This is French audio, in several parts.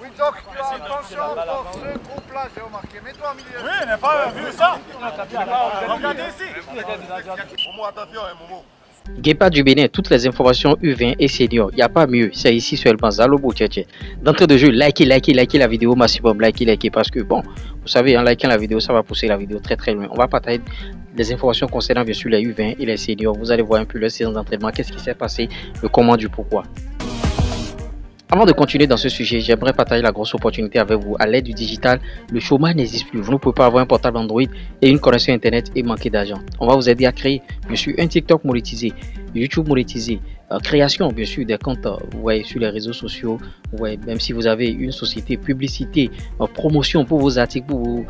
Oui, donc tu as attention pour ce groupe-là, j'ai remarqué. Mets-toi au milieu. Oui, on n'a pas vu ça. Regardez ici. Momo, attention, Momo. Guépa du Bénin, toutes les informations U20 et senior, il n'y a pas mieux, c'est ici seulement, Zalobo Tchétché. D'entrée de jeu, likez la vidéo maximum, likez, parce que bon, vous savez, en likant la vidéo, ça va pousser la vidéo très très loin. On va partager des informations concernant bien sûr les U20 et les seniors. Vous allez voir un peu leur séance d'entraînement, qu'est-ce qui s'est passé, le comment, du pourquoi. Avant de continuer dans ce sujet, j'aimerais partager la grosse opportunité avec vous. À l'aide du digital, le chômage n'existe plus. Vous ne pouvez pas avoir un portable Android et une connexion Internet et manquer d'argent. On va vous aider à créer, bien sûr, un TikTok monétisé, YouTube monétisé, création, bien sûr, des comptes sur les réseaux sociaux. Même si vous avez une société, publicité, promotion pour vos articles, pour vos,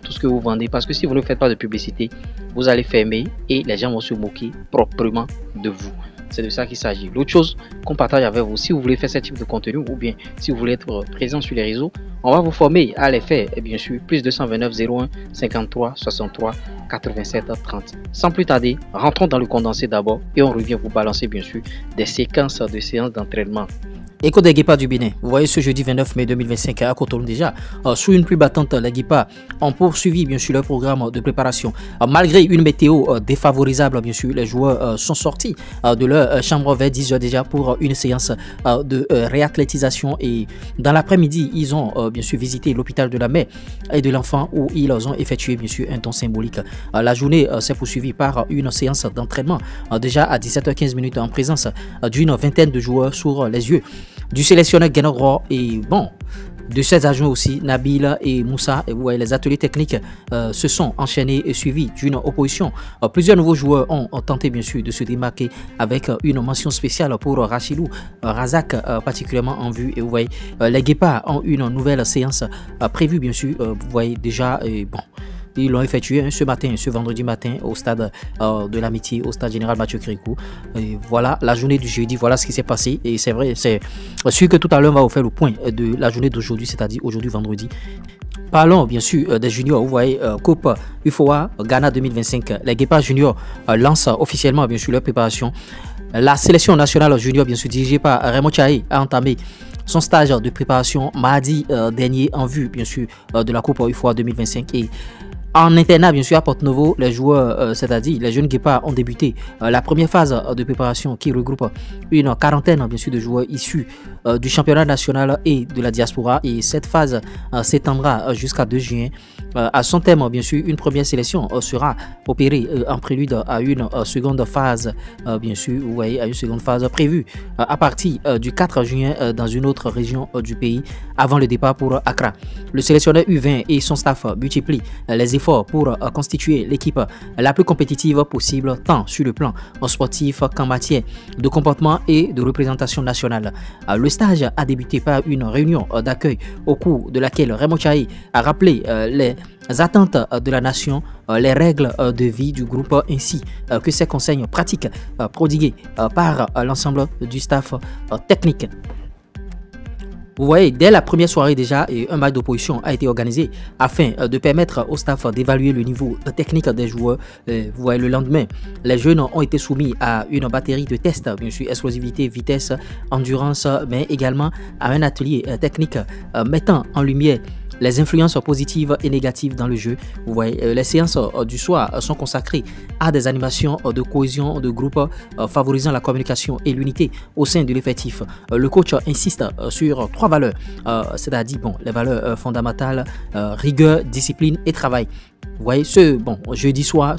tout ce que vous vendez. Parce que si vous ne faites pas de publicité, vous allez fermer et les gens vont se moquer proprement de vous. C'est de ça qu'il s'agit. L'autre chose qu'on partage avec vous, si vous voulez faire ce type de contenu ou bien si vous voulez être présent sur les réseaux, on va vous former à les faire. Et bien sûr, plus 229 01 53 63 87 30. Sans plus tarder, rentrons dans le condensé d'abord et on revient vous balancer bien sûr des séquences de séances d'entraînement. Écho des Guépas du Bénin. Vous voyez ce jeudi 29 mai 2025 à Cotonou déjà. Sous une pluie battante, les Guépas ont poursuivi bien sûr leur programme de préparation. Malgré une météo défavorisable, bien sûr, les joueurs sont sortis de leur chambre vers 10 h déjà pour une séance de réathlétisation. Et dans l'après-midi, ils ont bien sûr visité l'hôpital de la mère et de l'enfant où ils ont effectué bien sûr un don symbolique. La journée s'est poursuivie par une séance d'entraînement déjà à 17h15 en présence d'une vingtaine de joueurs sur les yeux du sélectionneur Guénogro et bon, de ses adjoints aussi, Nabil et Moussa. Et les ateliers techniques se sont enchaînés et suivis d'une opposition. Plusieurs nouveaux joueurs ont tenté bien sûr de se démarquer avec une mention spéciale pour Rachidou Razak particulièrement en vue. Et vous voyez, les Guépas ont une nouvelle séance prévue bien sûr. Vous voyez déjà, ils l'ont effectué ce matin, ce vendredi matin au stade de l'amitié, au stade général Mathieu Kirikou. Et voilà la journée du jeudi, voilà ce qui s'est passé. Et c'est vrai, c'est sûr que tout à l'heure on va vous faire le point de la journée d'aujourd'hui, c'est-à-dire aujourd'hui vendredi. Parlons bien sûr des juniors. Vous voyez, Coupe UFOA Ghana 2025. Les Guépas juniors lancent officiellement bien sûr leur préparation. La sélection nationale junior, bien sûr dirigée par Raymond Tchaï, a entamé son stage de préparation mardi dernier en vue bien sûr de la Coupe UFOA 2025. Et en internat, bien sûr, à Porto-Novo, les joueurs, c'est-à-dire les jeunes Guépas, ont débuté la première phase de préparation qui regroupe une quarantaine, bien sûr, de joueurs issus du championnat national et de la diaspora. Et cette phase s'étendra jusqu'à 2 juin. À son terme, bien sûr, une première sélection sera opérée en prélude à une seconde phase, bien sûr, vous voyez, à une seconde phase prévue à partir du 4 juin dans une autre région du pays avant le départ pour Accra. Le sélectionneur U20 et son staff multiplient les efforts pour constituer l'équipe la plus compétitive possible, tant sur le plan sportif qu'en matière de comportement et de représentation nationale. Le stage a débuté par une réunion d'accueil au cours de laquelle Raymond Tchaï a rappelé les attentes de la nation, les règles de vie du groupe ainsi que ses conseils pratiques prodigués par l'ensemble du staff technique. Vous voyez, dès la première soirée déjà, un match d'opposition a été organisé afin de permettre au staff d'évaluer le niveau technique des joueurs. Vous voyez, le lendemain, les jeunes ont été soumis à une batterie de tests, bien sûr, explosivité, vitesse, endurance, mais également à un atelier technique mettant en lumière les influences positives et négatives dans le jeu. Vous voyez, les séances du soir sont consacrées à des animations de cohésion de groupe favorisant la communication et l'unité au sein de l'effectif. Le coach insiste sur 3 valeurs, c'est-à-dire les valeurs fondamentales, rigueur, discipline et travail. Vous voyez, ce jeudi soir,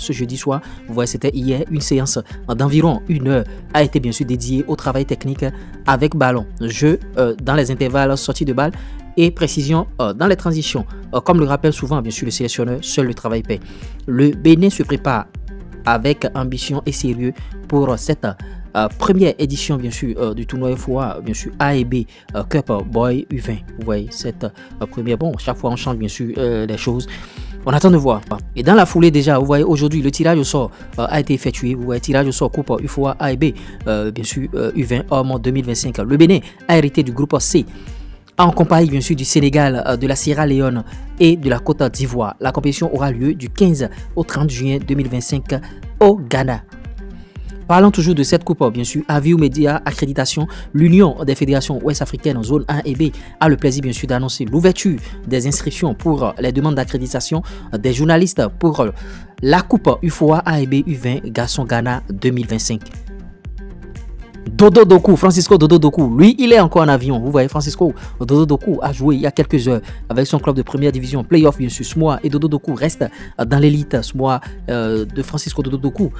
vous voyez, c'était hier, une séance d'environ 1 heure a été bien sûr dédiée au travail technique avec ballon, jeu dans les intervalles, sortie de balle et précision dans les transitions. Comme le rappelle souvent bien sûr le sélectionneur, seul le travail paie. Le Bénin se prépare avec ambition et sérieux pour cette première édition bien sûr du tournoi FOA, bien sûr A et B Cup Boy U20. Vous voyez, cette première, chaque fois on change bien sûr les choses. On attend de voir. Et dans la foulée déjà, vous voyez, aujourd'hui, le tirage au sort a été effectué. Vous voyez, tirage au sort Coupe UFOA A et B, bien sûr, U20 Homme 2025. Le Bénin a hérité du groupe C, en compagnie bien sûr du Sénégal, de la Sierra Leone et de la Côte d'Ivoire. La compétition aura lieu du 15 au 30 juin 2025 au Ghana. Parlant toujours de cette coupe, bien sûr, avis aux médias, accréditation, l'Union des fédérations ouest-africaines, zone 1 et B, a le plaisir, bien sûr, d'annoncer l'ouverture des inscriptions pour les demandes d'accréditation des journalistes pour la coupe UFOA A et B U20 Garçon Ghana 2025. Dodo Doku, Francisco Dodo Doku, lui il est encore en avion. Vous voyez, Francisco Dodo Doku a joué il y a quelques heures avec son club de première division, playoff bien sûr, Smoa, et Dodo Doku reste dans l'élite. Smoa de Francisco Dodo Doku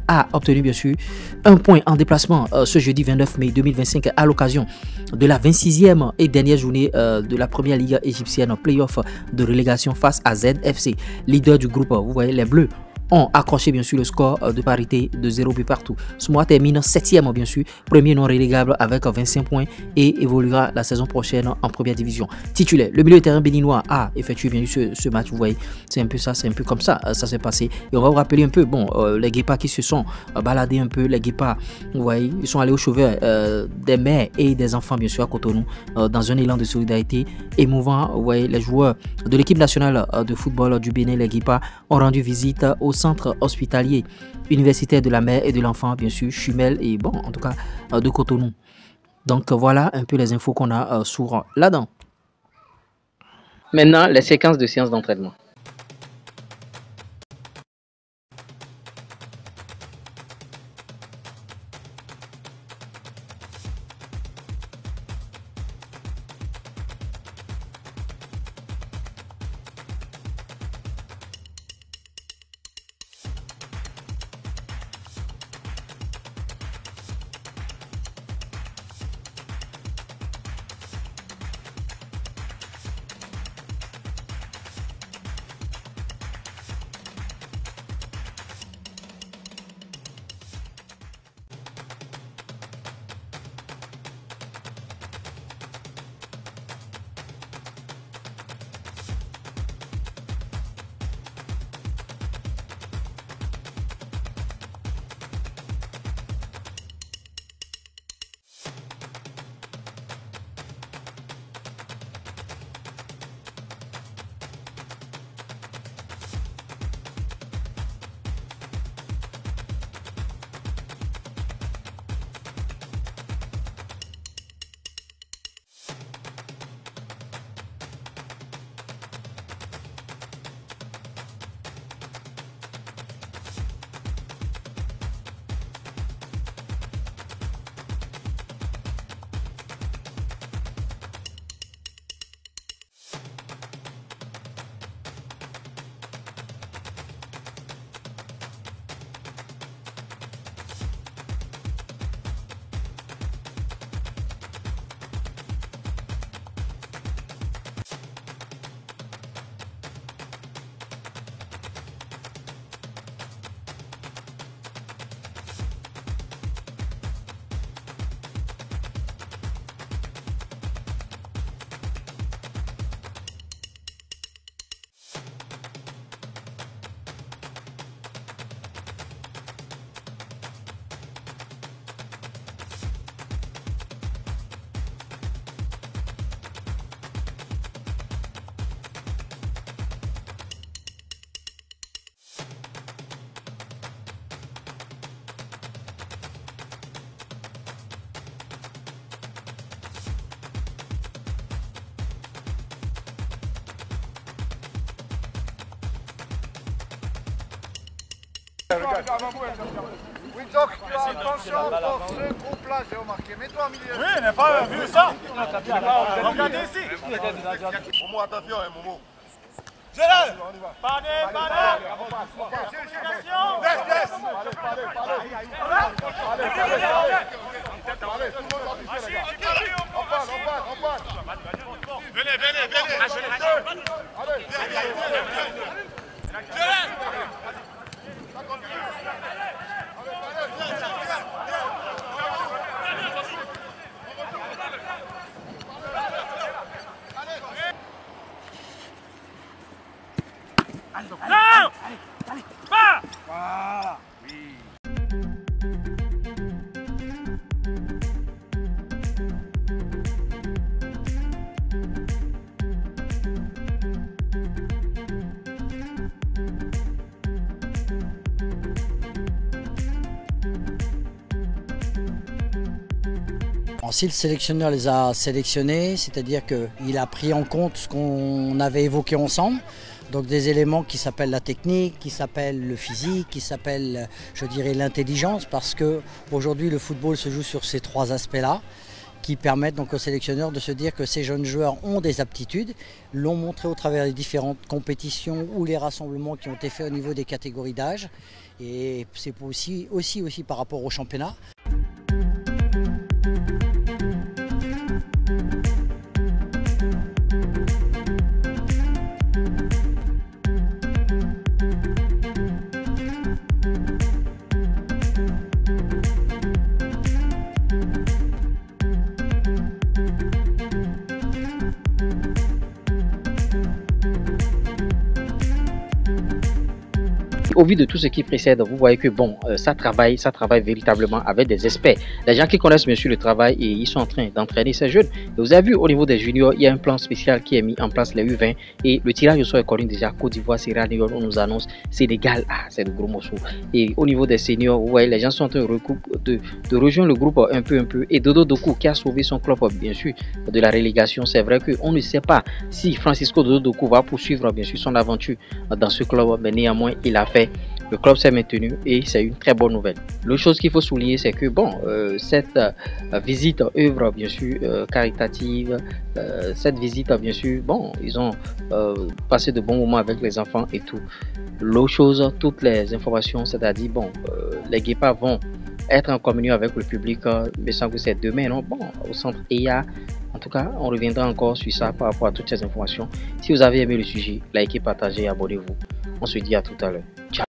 a obtenu bien sûr un point en déplacement ce jeudi 29 mai 2025 à l'occasion de la 26e et dernière journée de la première ligue égyptienne, playoff de relégation face à ZFC, leader du groupe. Vous voyez, les Bleus ont accroché bien sûr le score de parité de 0 but partout. Smoa termine 7e bien sûr, premier non relégable avec 25 points et évoluera la saison prochaine en première division. Titulaire, le milieu de terrain béninois a effectué bien sûr ce match, vous voyez, c'est un peu ça, c'est un peu comme ça, ça s'est passé. Et on va vous rappeler un peu, bon, les guépards qui se sont baladés un peu, les guépards, vous voyez, ils sont allés au chevet des mères et des enfants bien sûr à Cotonou, dans un élan de solidarité émouvant. Vous voyez, les joueurs de l'équipe nationale de football du Bénin, les guépards, ont rendu visite au centre hospitalier universitaire de la mère et de l'enfant, bien sûr, Chumel et bon, en tout cas, de Cotonou. Donc voilà un peu les infos qu'on a sur là-dedans. Maintenant, les séquences de séances d'entraînement. Oui, donc attention pour ce groupe-là, j'ai remarqué. Mets-toi au milieu. Oui, on n'a pas vu ça. Regardez ici. Momo, attention, Momo. Gérald. Parlez. Si le sélectionneur les a sélectionnés, c'est-à-dire qu'il a pris en compte ce qu'on avait évoqué ensemble, donc des éléments qui s'appellent la technique, qui s'appellent le physique, qui s'appellent, je dirais, l'intelligence, parce qu'aujourd'hui le football se joue sur ces trois aspects-là, qui permettent donc aux sélectionneurs de se dire que ces jeunes joueurs ont des aptitudes, l'ont montré au travers des différentes compétitions ou les rassemblements qui ont été faits au niveau des catégories d'âge, et c'est aussi par rapport au championnat. Au vu de tout ce qui précède, vous voyez que bon, ça travaille véritablement avec des experts. Les gens qui connaissent bien sûr le travail et ils sont en train d'entraîner ces jeunes. Et vous avez vu au niveau des juniors, il y a un plan spécial qui est mis en place, les U20, et le tirage au sort est connu déjà. Côte d'Ivoire, Sierra Leone, on nous annonce Sénégal, c'est de gros morceaux. Et au niveau des seniors, vous voyez, les gens sont en train de rejoindre le groupe un peu. Et Dodo Doku qui a sauvé son club bien sûr de la relégation, c'est vrai qu'on ne sait pas si Francisco Dodo Doku va poursuivre bien sûr son aventure dans ce club, mais néanmoins il a fait. Le club s'est maintenu et c'est une très bonne nouvelle. L'autre chose qu'il faut souligner, c'est que bon, cette visite œuvre bien sûr caritative, cette visite bien sûr, bon, ils ont passé de bons moments avec les enfants et tout. L'autre chose, toutes les informations, c'est-à-dire bon, les guépards vont être en communion avec le public, mais sans que c'est demain, non, bon, au centre EA. En tout cas, on reviendra encore sur ça par rapport à toutes ces informations. Si vous avez aimé le sujet, likez, partagez, abonnez-vous. On se dit à tout à l'heure. Ciao.